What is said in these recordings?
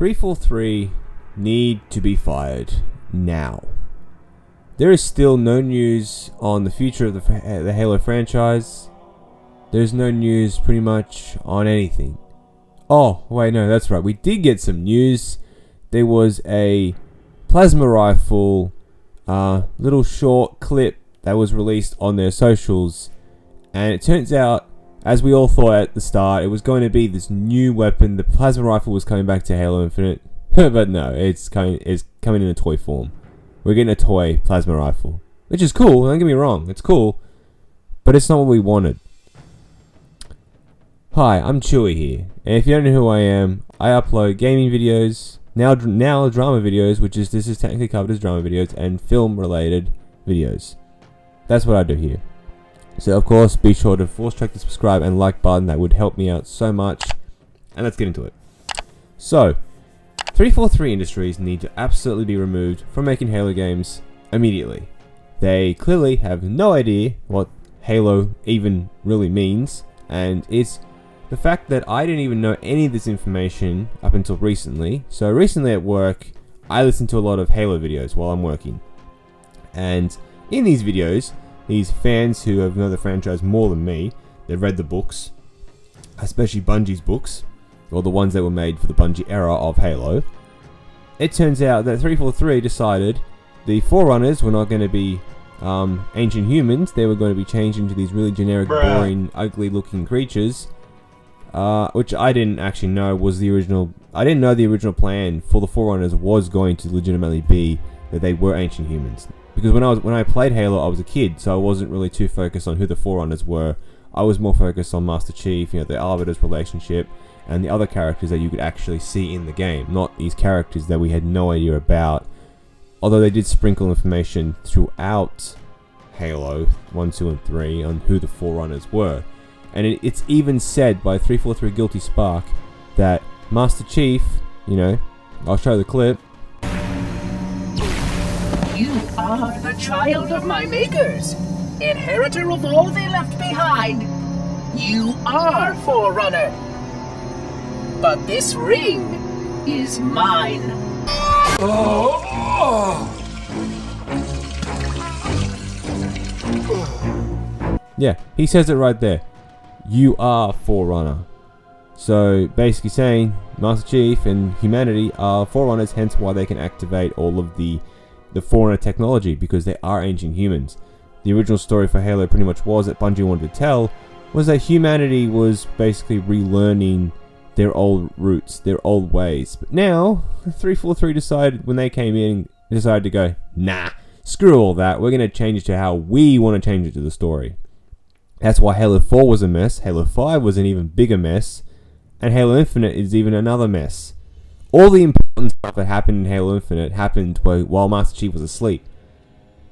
343 need to be fired now. There is still no news on the future of the Halo franchise. There's no news pretty much on anything. Oh, wait, no, that's right. We did get some news. There was a plasma rifle little short clip that was released on their socials. And it turns out, as we all thought at the start, it was going to be this new weapon. The plasma rifle was coming back to Halo Infinite. But no, it's coming in a toy form. We're getting a toy plasma rifle, which is cool, don't get me wrong, it's cool, but it's not what we wanted. Hi, I'm Chewy here, and if you don't know who I am, I upload gaming videos, now drama videos, this is technically covered as drama videos, and film related videos. That's what I do here. So of course, be sure to force track the subscribe and like button, that would help me out so much, and let's get into it. So, 343 Industries need to absolutely be removed from making Halo games immediately. They clearly have no idea what Halo even really means, and it's the fact that I didn't even know any of this information up until recently. So recently at work, I listen to a lot of Halo videos while I'm working. And in these videos, these fans who have known the franchise more than me, they've read the books, especially Bungie's books, or the ones that were made for the Bungie era of Halo. It turns out that 343 decided the Forerunners were not going to be ancient humans. They were going to be changed into these really generic, boring, ugly-looking creatures, which I didn't actually know was the original. I didn't know the original plan for the Forerunners was going to legitimately be that they were ancient humans. Because when I played Halo, I was a kid, so I wasn't really too focused on who the Forerunners were. I was more focused on Master Chief, the Arbiter's relationship, and the other characters that you could actually see in the game, not these characters that we had no idea about. Although they did sprinkle information throughout Halo 1, 2, and 3 on who the Forerunners were. And it's even said by 343 Guilty Spark that Master Chief, I'll show the clip. You are the child of my makers, inheritor of all they left behind. You are Forerunner. But this ring is mine. Yeah, he says it right there. You are Forerunner. So basically saying Master Chief and humanity are Forerunners, hence why they can activate all of the Forerunner technology, because they are ancient humans. The original story for Halo pretty much was that Bungie wanted to tell was that humanity was basically relearning their old roots, their old ways. But now, 343 decided, when they came in, decided to go, nah, screw all that, we're going to change it to how we want to change it to the story. That's why Halo 4 was a mess, Halo 5 was an even bigger mess, and Halo Infinite is even another mess. All the important stuff that happened in Halo Infinite happened while Master Chief was asleep.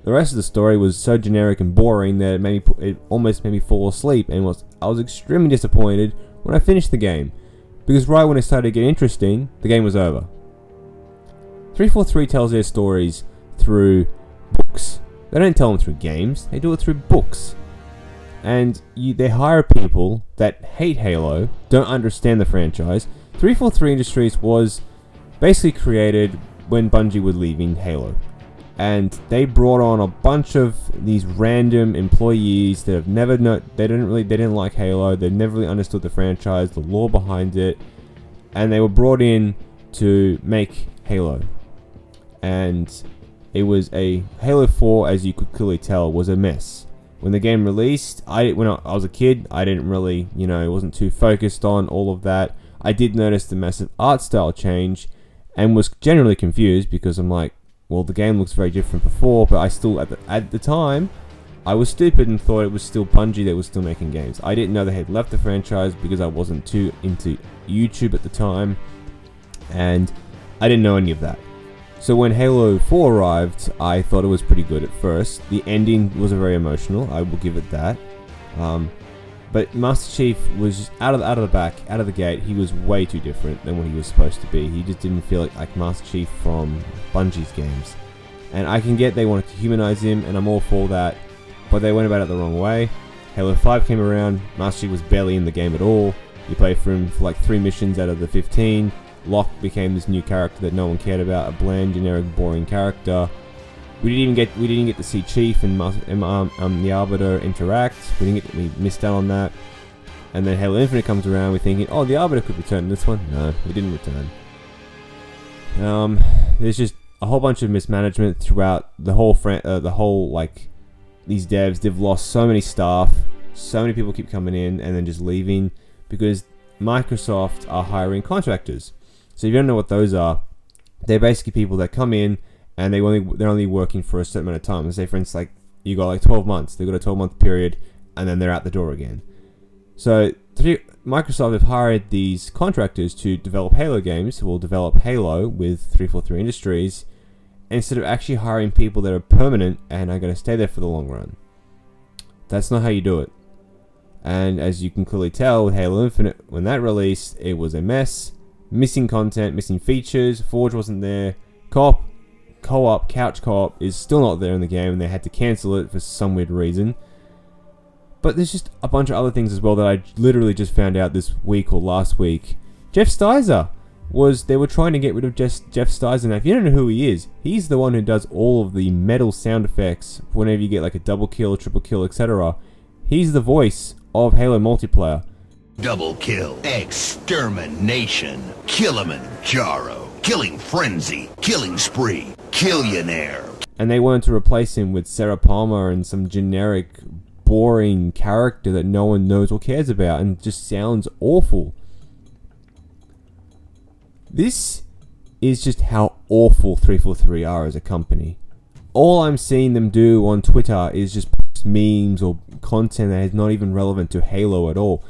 The rest of the story was so generic and boring that it almost made me fall asleep, and I was extremely disappointed when I finished the game. Because right when it started to get interesting, the game was over. 343 tells their stories through books. They don't tell them through games, they do it through books. And they hire people that hate Halo, don't understand the franchise. 343 Industries was basically created when Bungie was leaving Halo. And they brought on a bunch of these random employees that have never they didn't like Halo, they never really understood the franchise, the lore behind it, and they were brought in to make Halo. And it was Halo 4, as you could clearly tell, was a mess. When the game released, when I was a kid, I didn't really, wasn't too focused on all of that. I did notice the massive art style change, and was generally confused because I'm like, well, the game looks very different before, but I still, at the time, I was stupid and thought it was still Bungie that was still making games. I didn't know they had left the franchise because I wasn't too into YouTube at the time, and I didn't know any of that. So when Halo 4 arrived, I thought it was pretty good at first. The ending was very emotional, I will give it that. But Master Chief was out of the gate, he was way too different than what he was supposed to be. He just didn't feel like Master Chief from Bungie's games. And I can get they wanted to humanize him, and I'm all for that, but they went about it the wrong way. Halo 5 came around, Master Chief was barely in the game at all. You play for him for like 3 missions out of the 15, Locke became this new character that no one cared about, a bland, generic, boring character. We didn't get to see Chief and the Arbiter interact. We missed out on that. And then Halo Infinite comes around. We're thinking, oh, the Arbiter could return in this one. No, he didn't return. There's just a whole bunch of mismanagement throughout the whole these devs. They've lost so many staff. So many people keep coming in and then just leaving because Microsoft are hiring contractors. So if you don't know what those are, they're basically people that come in and they're only working for a certain amount of time. Let's say, for instance, like you got like 12 months. They've got a 12-month period and then they're out the door again. So Microsoft have hired these contractors to develop Halo games, who will develop Halo with 343 Industries, instead of actually hiring people that are permanent and are going to stay there for the long run. That's not how you do it. And as you can clearly tell with Halo Infinite, when that released, it was a mess. Missing content, missing features, Forge wasn't there, co-op, couch co-op is still not there in the game, and they had to cancel it for some weird reason. But there's just a bunch of other things as well that I literally just found out this week or last week. Jeff Stizer they were trying to get rid of Jeff Stizer. Now, if you don't know who he is, he's the one who does all of the metal sound effects whenever you get like a double kill, triple kill, etc. He's the voice of Halo multiplayer. Double kill, extermination, Kilimanjaro, killing frenzy, killing spree, Killionaire. And they wanted to replace him with Sarah Palmer and some generic, boring character that no one knows or cares about and just sounds awful. This is just how awful 343 are as a company. All I'm seeing them do on Twitter is just post memes or content that is not even relevant to Halo at all.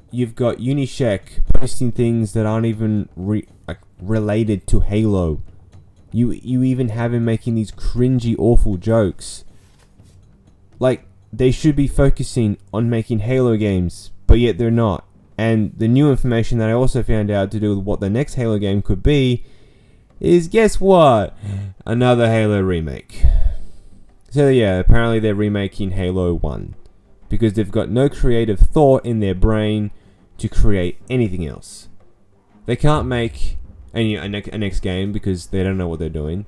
You've got Unishek posting things that aren't even related to Halo. You even have him making these cringy, awful jokes. Like, they should be focusing on making Halo games, but yet they're not. And the new information that I also found out to do with what the next Halo game could be is, guess what? Another Halo remake. So yeah, apparently they're remaking Halo 1. Because they've got no creative thought in their brain to create anything else. They can't make a next game because they don't know what they're doing.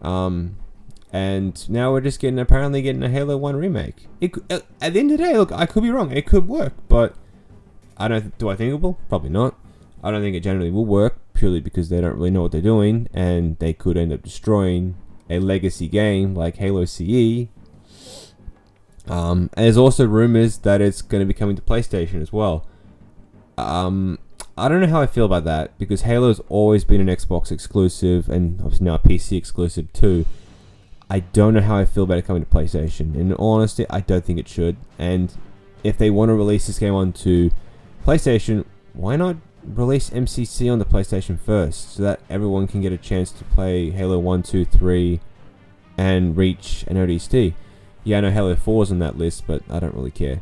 And now we're just apparently getting a Halo 1 remake. At the end of the day, look, I could be wrong. It could work, but do I think it will? Probably not. I don't think it generally will work, purely because they don't really know what they're doing, and they could end up destroying a legacy game like Halo CE. And there's also rumors that it's going to be coming to PlayStation as well. I don't know how I feel about that, because Halo's always been an Xbox exclusive, and obviously now a PC exclusive too. I don't know how I feel about it coming to PlayStation. In all honesty, I don't think it should. And if they want to release this game onto PlayStation, why not release MCC on the PlayStation first, so that everyone can get a chance to play Halo 1, 2, 3, and Reach and ODST. Yeah, I know Halo 4 is on that list, but I don't really care.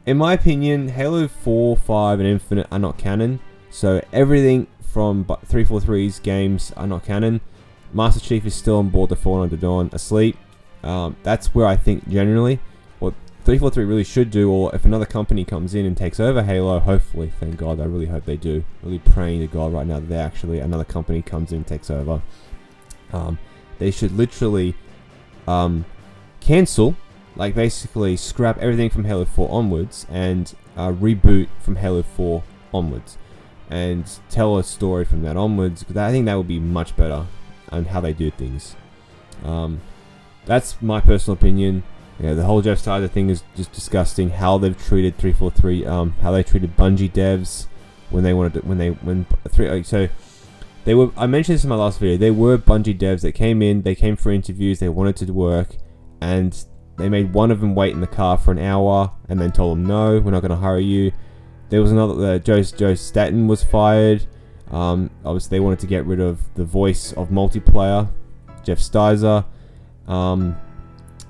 In my opinion, Halo 4, 5, and Infinite are not canon, so everything from 343's games are not canon. Master Chief is still on board the Fallen Under Dawn, asleep. That's where I think generally what 343 really should do, or if another company comes in and takes over Halo, hopefully, thank God, I really hope they do. Really praying to God right now that another company comes in and takes over. They should literally cancel, like basically scrap everything from Halo 4 onwards and reboot from Halo 4 onwards and tell a story from that onwards, because I think that would be much better on how they do things. That's my personal opinion. The whole Jeff Stizer thing is just disgusting. How they've treated 343, how they treated Bungie devs when they wanted to, so they were. I mentioned this in my last video. They were Bungie devs that came in. They came for interviews. They wanted to work, and they made one of them wait in the car for an hour, and then told them, "No, we're not going to hire you." There was another. Joe Staten was fired. Obviously, they wanted to get rid of the voice of multiplayer, Jeff Stizer,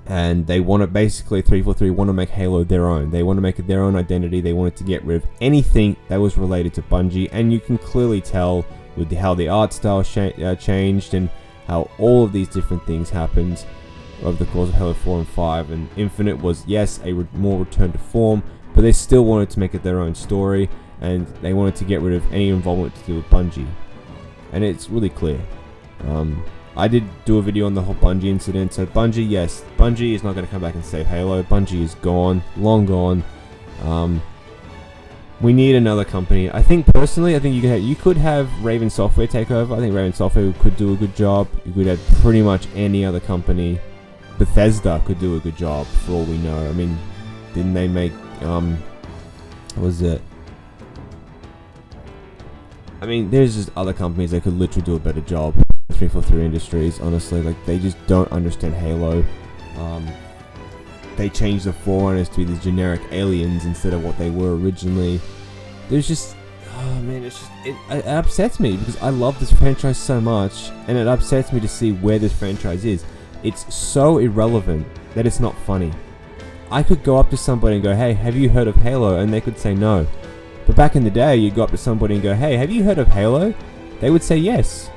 and they want to basically 343 want to make Halo their own. They want to make it their own identity. They wanted to get rid of anything that was related to Bungie, and you can clearly tell with how the art style changed and how all of these different things happened over the course of Halo 4 and 5. And Infinite was, yes, a more return to form, but they still wanted to make it their own story, and they wanted to get rid of any involvement to do with Bungie. and it's really clear. I did do a video on the whole Bungie incident. So Bungie, yes, Bungie is not going to come back and save Halo. Bungie is gone, long gone. We need another company. I think personally, you could have Raven Software take over. I think Raven Software could do a good job. You could have pretty much any other company. Bethesda could do a good job for all we know. I mean, didn't they make what was it? I mean, there's just other companies that could literally do a better job. 343 Industries, honestly, like they just don't understand Halo. They changed the Forerunners to be these generic aliens instead of what they were originally. There's just, oh man, it upsets me because I love this franchise so much, and it upsets me to see where this franchise is. It's so irrelevant that it's not funny. I could go up to somebody and go, hey, have you heard of Halo? And they could say no. But back in the day, you'd go up to somebody and go, hey, have you heard of Halo? They would say yes.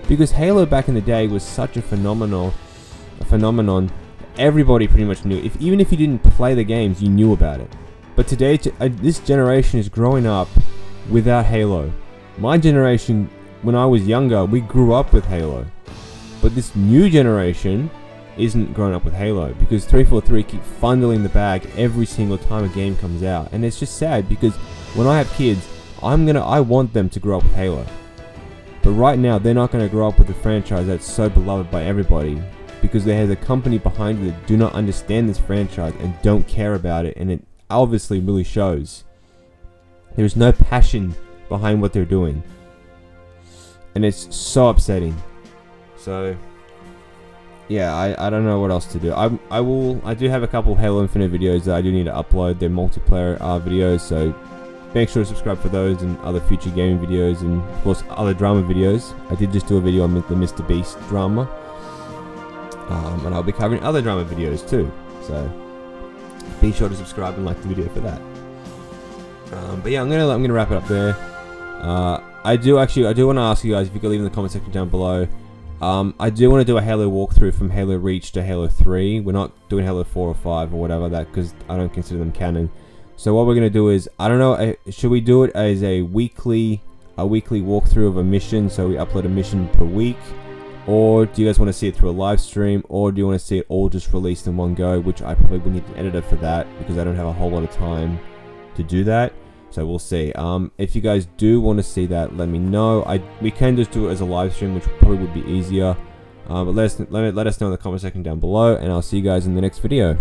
Because Halo back in the day was such a phenomenon. Everybody pretty much knew. Even if you didn't play the games, you knew about it. But today, this generation is growing up without Halo. My generation, when I was younger, we grew up with Halo. But this new generation isn't growing up with Halo because 343 keep fundling the bag every single time a game comes out. And it's just sad because when I have kids, I want them to grow up with Halo. But right now, they're not going to grow up with a franchise that's so beloved by everybody because there is a company behind it that do not understand this franchise and don't care about it, and it obviously really shows. There's no passion behind what they're doing, and it's so upsetting. So, yeah, I don't know what else to do. I do have a couple Halo Infinite videos that I do need to upload. They're multiplayer videos, so make sure to subscribe for those and other future gaming videos, and of course other drama videos. I did just do a video on the Mr. Beast drama, and I'll be covering other drama videos too. So be sure to subscribe and like the video for that. But yeah, I'm gonna wrap it up there. I do want to ask you guys if you could leave in the comment section down below. I do want to do a Halo walkthrough from Halo Reach to Halo 3. We're not doing Halo 4 or 5 or whatever that because I don't consider them canon. So what we're gonna do is, I don't know, should we do it as a weekly walkthrough of a mission, so we upload a mission per week, or do you guys want to see it through a live stream, or do you want to see it all just released in one go, which I probably will need an editor for that because I don't have a whole lot of time to do that. So we'll see. If you guys do want to see that, let me know. We can just do it as a live stream, which probably would be easier. But let us know in the comment section down below, and I'll see you guys in the next video.